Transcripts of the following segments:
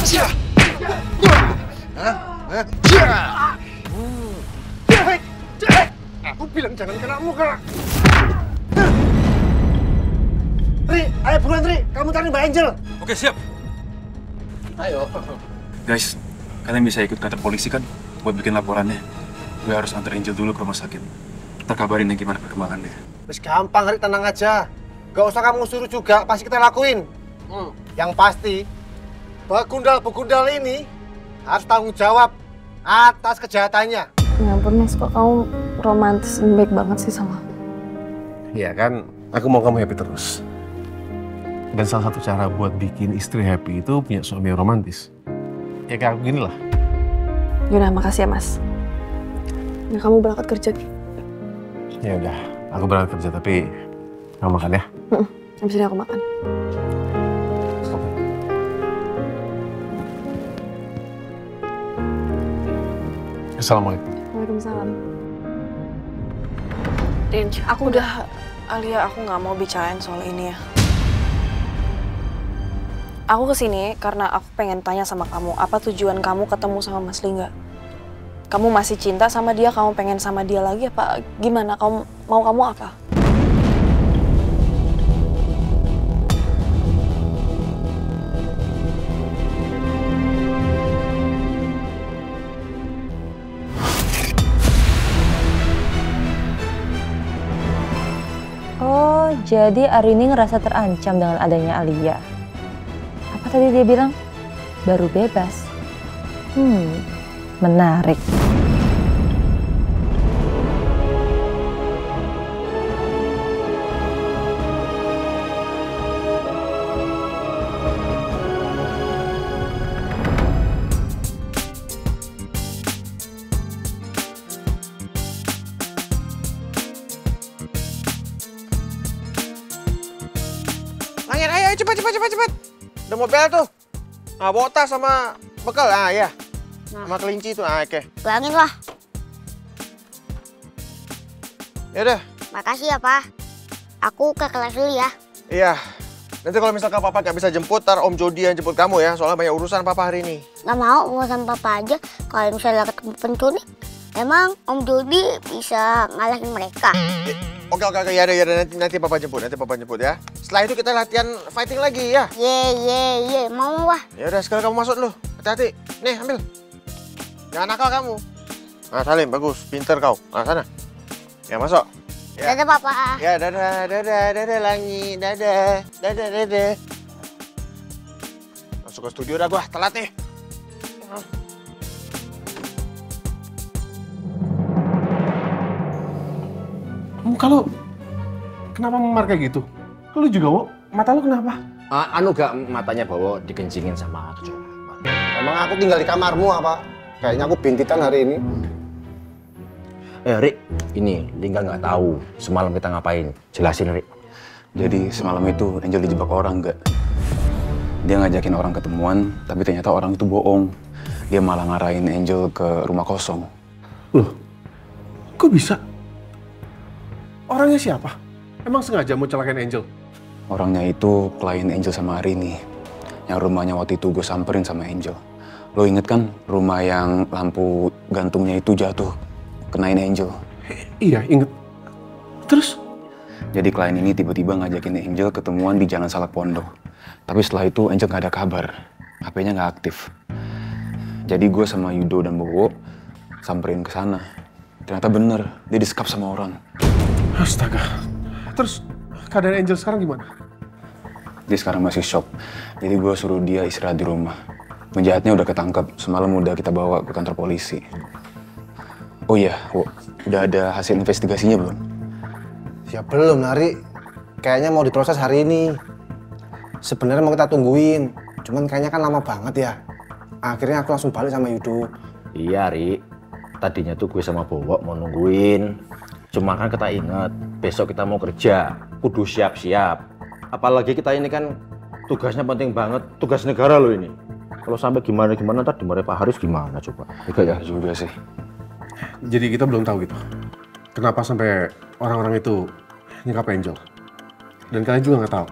Aku bilang jangan kena muka. Ri, ayo buruan Ri, kamu cari Mbak Angel. Oke, siap. Ayo. Guys, kalian bisa ikut kantor polisi kan buat bikin laporannya. Gue harus antar Angel dulu ke rumah sakit. Kita kabarin ya gimana perkembangannya. Wis gampang Ri, tenang aja. Gak usah kamu suruh juga, pasti kita lakuin. Yang pasti, begundal ini harus tanggung jawab atas kejahatannya. Ya ampun Mas, kok kamu romantis dan baik banget sih sama aku. Iya kan, aku mau kamu happy terus. Dan salah satu cara buat bikin istri happy itu punya suami yang romantis. Ya kayak aku gini lah. Yaudah, makasih ya Mas. Ya kamu berangkat kerja. Ya udah, aku berangkat kerja tapi kamu makan ya. Habis ini aku makan. Assalamualaikum. Waalaikumsalam. Din, aku udah, Alia, aku nggak mau bicarain soal ini ya. Aku kesini karena aku pengen tanya sama kamu, apa tujuan kamu ketemu sama Mas Lingga? Kamu masih cinta sama dia, kamu pengen sama dia lagi apa gimana? Kamu apa? Oh, jadi Arini ngerasa terancam dengan adanya Alia. Apa tadi dia bilang? Baru bebas. Menarik. Langit, ayo cepet. Udah mau bel tuh. Nah, bawa tas sama bekal, ya. Sama kelinci tuh, oke. Bilangin lah. Yaudah. Makasih ya, Pak. Aku ke kelas dulu ya. Iya. Nanti kalau misalkan Papa nggak bisa jemput, ntar Om Jody yang jemput kamu ya. Soalnya banyak urusan Papa hari ini. Nggak mau sama Papa aja. Kalau misalnya ketemu penculik, emang Om Jody bisa ngalahin mereka. Oke, ya nanti Papa jemput, ya. Setelah itu kita latihan fighting lagi ya. Ye, mau wah. Ya udah, sekarang kamu masuk dulu. Hati-hati. Nih, ambil. Jangan nakal kamu. Nah, Salim, bagus. Pinter kau. Nah, sana. Ya, masuk. Ya. Dadah, Papa. Ya, dadah, Langit. Dadah. Masuk ke studio dah gua, telat nih. Kalau kenapa memar kayak gitu? Lu juga, Wo? Mata lu kenapa? Anu gak matanya bawa dikencingin sama tujuh. Emang aku tinggal di kamarmu apa? Kayaknya aku bintitan hari ini. Rik, ini Lingga nggak tahu semalam kita ngapain. Jelasin, Rik. Jadi semalam itu Angel dijebak orang nggak? Dia ngajakin orang ketemuan, tapi ternyata orang itu bohong. Dia malah ngarahin Angel ke rumah kosong. Loh, kok bisa? Orangnya siapa? Emang sengaja mau celakain Angel? Orangnya itu klien Angel sama Arini. Yang rumahnya waktu itu gue samperin sama Angel. Lo inget kan rumah yang lampu gantungnya itu jatuh, kenain Angel? Iya, inget. Terus? Jadi klien ini tiba-tiba ngajakin Angel ketemuan di Jalan Salak Pondok. Tapi setelah itu Angel nggak ada kabar. HP-nya nggak aktif. Jadi gue sama Yudo dan Bowo samperin ke sana. Ternyata bener, dia disekap sama orang. Astaga. Terus keadaan Angel sekarang gimana? Dia sekarang masih shock. Jadi gue suruh dia istirahat di rumah. Penjahatnya udah ketangkep. Semalam udah kita bawa ke kantor polisi. Oh iya, udah ada hasil investigasinya belum? Ya belum, Nari. Kayaknya mau diproses hari ini. Sebenarnya mau kita tungguin. Cuman kayaknya kan lama banget ya. Akhirnya aku langsung balik sama Yudo. Iya, Rik. Tadinya tuh gue sama Bowo mau nungguin. Cuma kan kita ingat, besok kita mau kerja, kudu siap-siap. Apalagi kita ini kan tugasnya penting banget, tugas negara loh ini. Kalau sampai gimana-gimana, ntar dimarahin Pak Haris gimana coba? Ya juga sih. Jadi kita belum tahu gitu. Kenapa sampai orang-orang itu nyekap Angel? Dan kalian juga nggak tahu.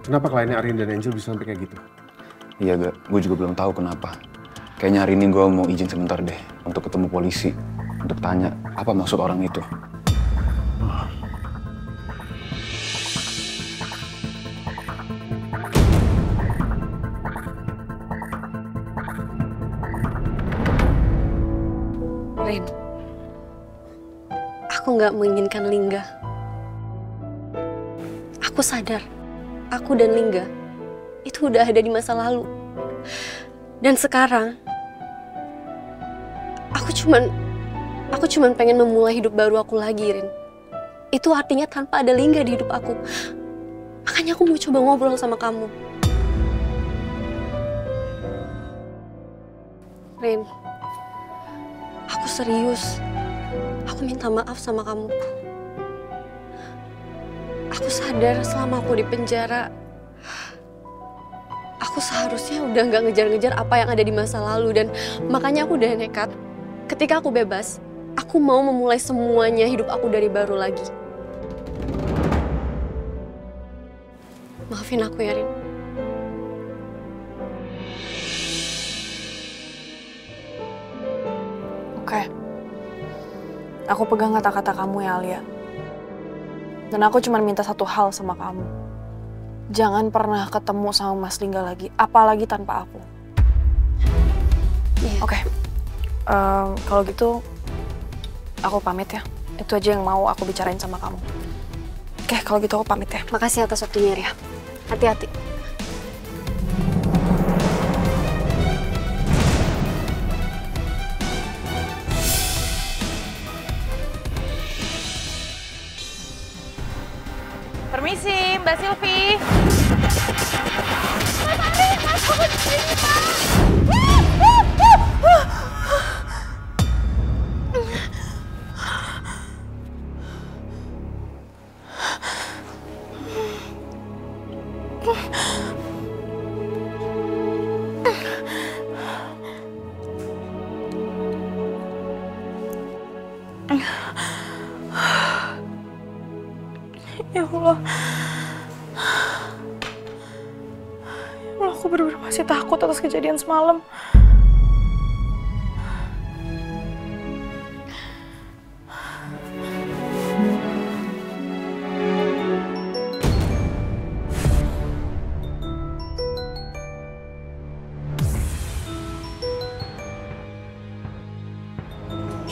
Kenapa kliennya Arin dan Angel bisa sampai kayak gitu? Iya gak, gue juga belum tahu kenapa. Kayaknya hari ini gue mau izin sebentar deh untuk ketemu polisi. Untuk tanya apa maksud orang itu. Rin, aku nggak menginginkan Lingga. Aku sadar, aku dan Lingga itu udah ada di masa lalu. Dan sekarang, aku cuman pengen memulai hidup baru aku lagi, Rin. Itu artinya tanpa ada Lingga di hidup aku. Makanya aku mau coba ngobrol sama kamu. Rin, aku serius. Aku minta maaf sama kamu. Aku sadar selama aku di penjara, aku seharusnya udah nggak ngejar-ngejar apa yang ada di masa lalu. Dan makanya aku udah nekat. Ketika aku bebas, aku mau memulai semuanya hidup aku dari baru lagi. Maafin aku ya, Rin. Oke. Aku pegang kata-kata kamu ya, Alia. Dan aku cuma minta satu hal sama kamu. Jangan pernah ketemu sama Mas Lingga lagi, apalagi tanpa aku. Iya. Oke. Kalau gitu, aku pamit ya. Itu aja yang mau aku bicarain sama kamu. Oke, kalau gitu aku pamit ya. Makasih atas waktunya, Ria. Hati-hati. Permisi, Mbak Silvi. Ya Allah. Ya Allah, aku benar-benar masih takut atas kejadian semalam.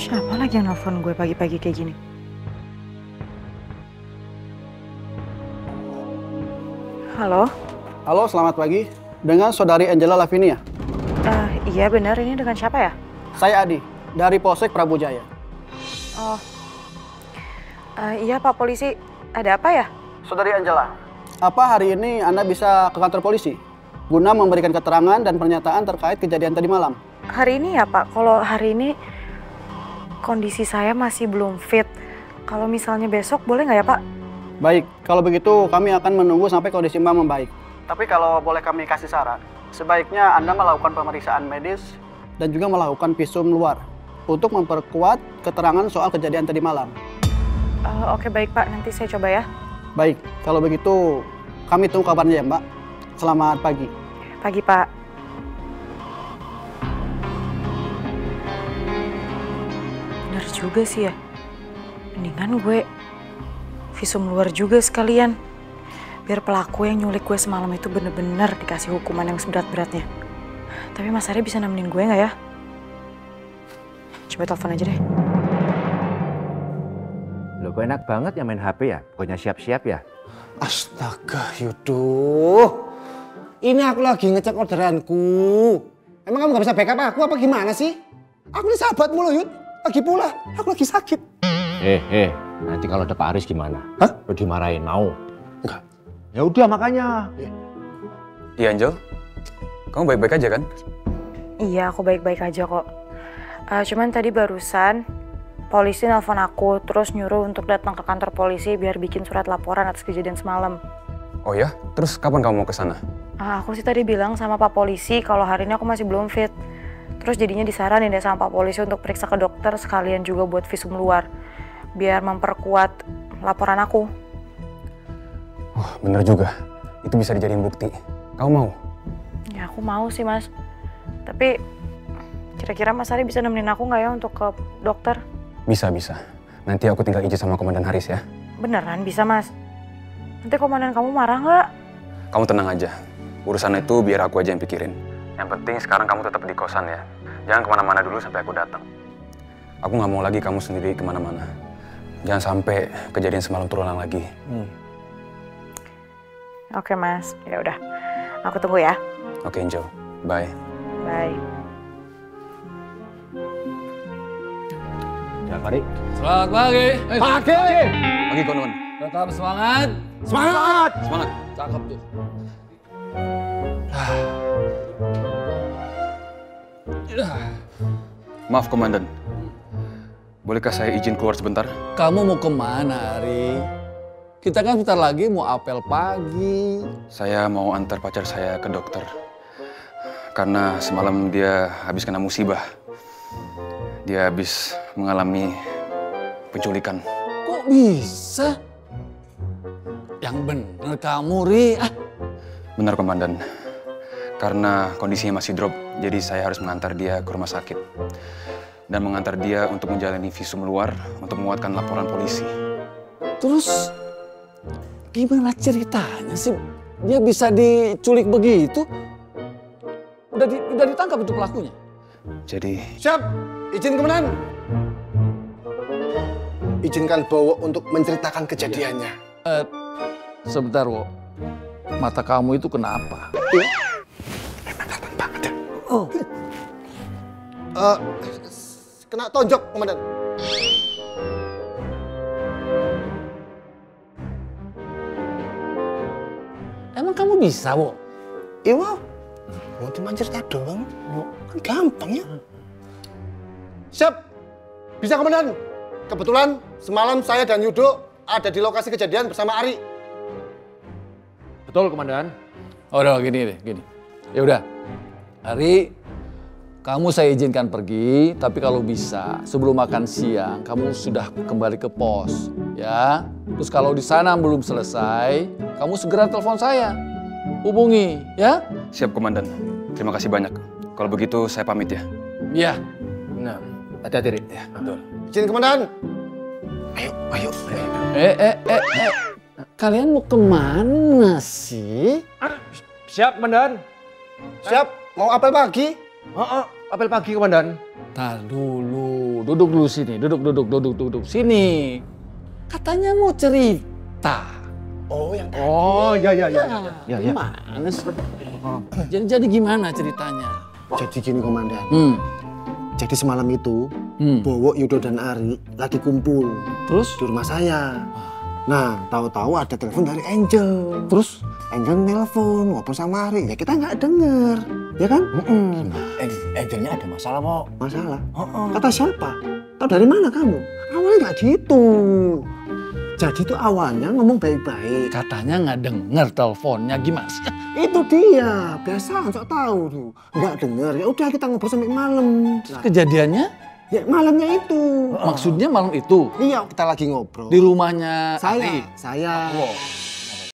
Siapa lagi yang nelfon gue pagi-pagi kayak gini? Halo? Halo, selamat pagi. Dengan saudari Angela Lavinia. Iya benar, ini dengan siapa ya? Saya Adi, dari Polsek Prabu Jaya. Oh, iya Pak Polisi. Ada apa ya? Saudari Angela, apa hari ini Anda bisa ke kantor polisi? Guna memberikan keterangan dan pernyataan terkait kejadian tadi malam. Hari ini ya Pak, kalau hari ini kondisi saya masih belum fit. Kalau misalnya besok boleh nggak ya Pak? Baik, kalau begitu kami akan menunggu sampai kondisi Mbak membaik. Tapi kalau boleh kami kasih saran, sebaiknya Anda melakukan pemeriksaan medis dan juga melakukan visum luar untuk memperkuat keterangan soal kejadian tadi malam. Oke baik Pak, nanti saya coba ya. Baik, kalau begitu kami tunggu kabarnya ya Mbak. Selamat pagi. Pagi Pak. Bener juga sih ya. Mendingan gue visum luar juga sekalian. Biar pelaku yang nyulik gue semalam itu bener-bener dikasih hukuman yang seberat-beratnya. Tapi Mas Arya bisa nemenin gue nggak ya? Coba telepon aja deh. Loh, kok enak banget ya main HP ya? Pokoknya siap-siap ya? Astaga, Yuduh. Ini aku lagi ngecek orderanku. Emang kamu gak bisa backup aku apa gimana sih? Aku ini sahabatmu loh, Yud. Lagi pula, aku lagi sakit. Nanti kalau ada Pak Aris gimana? Hah? Lo dimarahin, mau? Enggak. Ya udah makanya. Iya Angel, kamu baik-baik aja kan? Iya, aku baik-baik aja kok. Cuman tadi barusan polisi nelpon aku, terus nyuruh untuk datang ke kantor polisi biar bikin surat laporan atas kejadian semalam. Oh ya? Terus kapan kamu mau ke sana? Aku sih tadi bilang sama Pak Polisi kalau hari ini aku masih belum fit. Terus jadinya disaranin deh sama Pak Polisi untuk periksa ke dokter sekalian juga buat visum luar. Biar memperkuat laporan aku. Oh, bener juga. Itu bisa dijadiin bukti. Kamu mau? Ya aku mau sih Mas. Tapi kira-kira Mas Ari bisa nemenin aku nggak ya untuk ke dokter? Bisa. Nanti aku tinggal izin sama Komandan Haris ya. Beneran bisa Mas? Nanti komandan kamu marah nggak? Kamu tenang aja. Urusan itu biar aku aja yang pikirin. Yang penting sekarang kamu tetap di kosan ya. Jangan kemana-mana dulu sampai aku datang. Aku nggak mau lagi kamu sendiri kemana-mana. Jangan sampai kejadian semalam terulang lagi. Oke Mas, ya udah. Aku tunggu ya. Oke Angel, bye. Bye. Ya, mari. Selamat pagi. Pagi. Pagi kawan. Tetap semangat. Semangat. Semangat. Cakep tuh. Maaf Komandan. Bolehkah saya izin keluar sebentar? Kamu mau kemana, Ari? Kita kan bentar lagi mau apel pagi. Saya mau antar pacar saya ke dokter. Karena semalam dia habis kena musibah. Dia habis mengalami penculikan. Kok bisa? Yang bener kamu, Ri. Benar Komandan. Karena kondisinya masih drop, jadi saya harus mengantar dia ke rumah sakit. Dan mengantar dia untuk menjalani visum luar untuk menguatkan laporan polisi. Terus gimana ceritanya sih? Dia bisa diculik begitu? Udah ditangkap itu pelakunya? Jadi... Siap. Izin Komandan. Izinkan Bowo untuk menceritakan kejadiannya. Sebentar, Wo. Mata kamu itu kenapa? Emang gampang banget. Kena tonjok, Komandan. Emang kamu bisa, Wo? Iya, wow. Mau cuma cerita doang. Kan gampang ya. Siap. Bisa, Komandan. Kebetulan semalam saya dan Yudo ada di lokasi kejadian bersama Ari. Betul, Komandan. Oh, udah gini. Ya udah. Ari, kamu saya izinkan pergi, tapi kalau bisa sebelum makan siang kamu sudah kembali ke pos, ya. Terus kalau di sana belum selesai, kamu segera telepon saya. Hubungi, ya. Siap Komandan. Terima kasih banyak. Kalau begitu saya pamit ya. Iya. Nah, hati-hati, Ri. Ya, betul. Izin Komandan. Ayo. Kalian mau kemana sih? Siap, Komandan. Siap. Mau apel pagi? Apel pagi, Komandan. Tar dulu, duduk dulu sini, duduk sini. Katanya mau cerita. Oh, yang tadi. Oh, ya. Gimana sih? Jadi gimana ceritanya? Jadi gini, Komandan. Jadi semalam itu, Bowo, Yudo, dan Ari lagi kumpul. Terus? Di rumah saya. Nah, tahu-tahu ada telepon dari Angel. Terus? Angel nelpon, ngobrol sama Ari. Ya kita nggak denger. Ya kan? Angelnya ada masalah, Mo. Masalah? Kata siapa? Tahu dari mana kamu? Awalnya nggak gitu. Jadi itu awalnya ngomong baik-baik. Katanya nggak denger teleponnya, gimana sih? Itu dia, biasa sok tahu tuh. Nggak denger, ya udah kita ngobrol sampai malam. Nah, Kejadiannya? ya malamnya itu. Maksudnya malam itu? Iya, kita lagi ngobrol. Di rumahnya saya, Ari? saya. Oh.